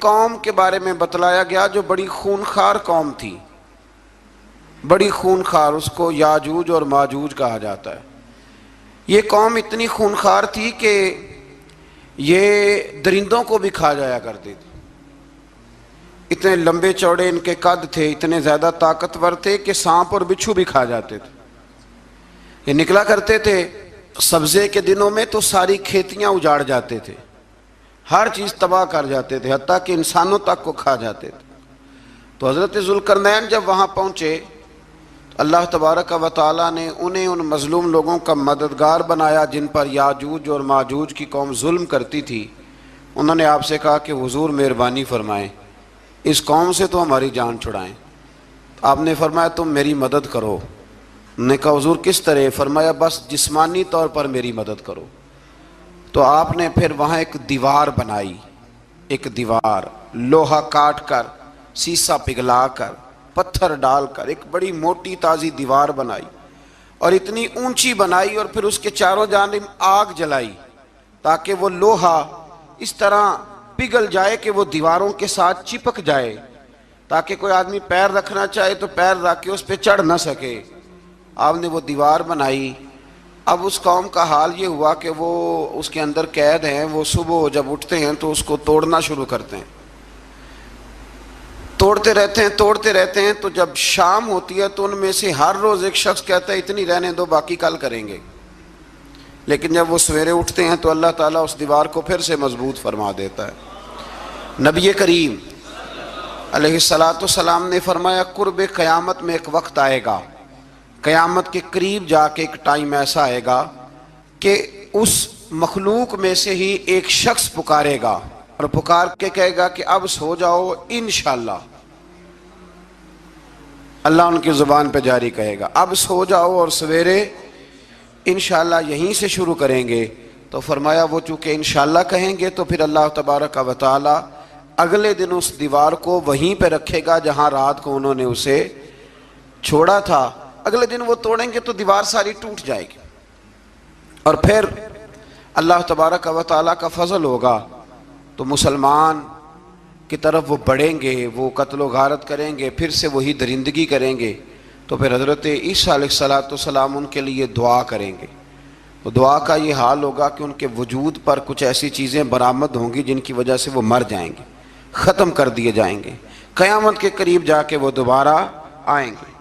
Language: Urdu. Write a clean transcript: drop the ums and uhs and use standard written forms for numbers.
قوم کے بارے میں بتلایا گیا جو بڑی خونخوار قوم تھی، بڑی خونخوار، اس کو یاجوج اور ماجوج کہا جاتا ہے۔ یہ قوم اتنی خونخوار تھی کہ یہ درندوں کو بھی کھا جایا کرتی تھی۔ اتنے لمبے چوڑے ان کے قد تھے، اتنے زیادہ طاقتور تھے کہ سانپ اور بچھو بھی کھا جاتے تھے۔ یہ نکلا کرتے تھے سبزے کے دنوں میں تو ساری کھیتیاں اجاڑ جاتے تھے، ہر چیز تباہ کر جاتے تھے، حتیٰ کہ انسانوں تک کو کھا جاتے تھے۔ تو حضرت ذوالقرنین جب وہاں پہنچے، اللہ تبارک و تعالیٰ نے انہیں ان مظلوم لوگوں کا مددگار بنایا جن پر یاجوج اور ماجوج کی قوم ظلم کرتی تھی۔ انہوں نے آپ سے کہا کہ حضور مہربانی فرمائیں، اس قوم سے تو ہماری جان چھڑائیں۔ آپ نے فرمایا تم میری مدد کرو۔ انہوں نے کہا حضور کس طرح؟ فرمایا بس جسمانی طور پر میری مدد کرو۔ تو آپ نے پھر وہاں ایک دیوار بنائی، ایک دیوار لوہا کاٹ کر، سیسا پگھلا کر، پتھر ڈال کر ایک بڑی موٹی تازی دیوار بنائی، اور اتنی اونچی بنائی، اور پھر اس کے چاروں جانب آگ جلائی تاکہ وہ لوہا اس طرح پگھل جائے کہ وہ دیواروں کے ساتھ چپک جائے، تاکہ کوئی آدمی پیر رکھنا چاہے تو پیر رکھ کے اس پہ چڑھ نہ سکے۔ آپ نے وہ دیوار بنائی۔ اب اس قوم کا حال یہ ہوا کہ وہ اس کے اندر قید ہیں، وہ صبح جب اٹھتے ہیں تو اس کو توڑنا شروع کرتے ہیں، توڑتے رہتے ہیں، تو جب شام ہوتی ہے تو ان میں سے ہر روز ایک شخص کہتا ہے اتنی رہنے دو، باقی کل کریں گے۔ لیکن جب وہ سویرے اٹھتے ہیں تو اللہ تعالیٰ اس دیوار کو پھر سے مضبوط فرما دیتا ہے۔ نبی کریم علیہ السلام نے فرمایا قرب قیامت میں ایک وقت آئے گا، قیامت کے قریب جا کے ایک ٹائم ایسا آئے گا کہ اس مخلوق میں سے ہی ایک شخص پکارے گا اور پکار کے کہے گا کہ اب سو جاؤ انشاءاللہ۔ اللہ ان کی زبان پہ جاری کہے گا اب سو جاؤ اور سویرے انشاءاللہ یہیں سے شروع کریں گے۔ تو فرمایا وہ چونکہ انشاءاللہ کہیں گے تو پھر اللہ تبارک و تعالی اگلے دن اس دیوار کو وہیں پہ رکھے گا جہاں رات کو انہوں نے اسے چھوڑا تھا۔ اگلے دن وہ توڑیں گے تو دیوار ساری ٹوٹ جائے گی، اور پھر اللہ تبارک و تعالیٰ کا فضل ہوگا تو مسلمان کی طرف وہ بڑھیں گے، وہ قتل و غارت کریں گے، پھر سے وہی درندگی کریں گے۔ تو پھر حضرت عیسیٰ علیہ السلام ان کے لیے دعا کریں گے۔ تو دعا کا یہ حال ہوگا کہ ان کے وجود پر کچھ ایسی چیزیں برآمد ہوں گی جن کی وجہ سے وہ مر جائیں گے، ختم کر دیے جائیں گے، قیامت کے قریب جا کے وہ دوبارہ آئیں گے۔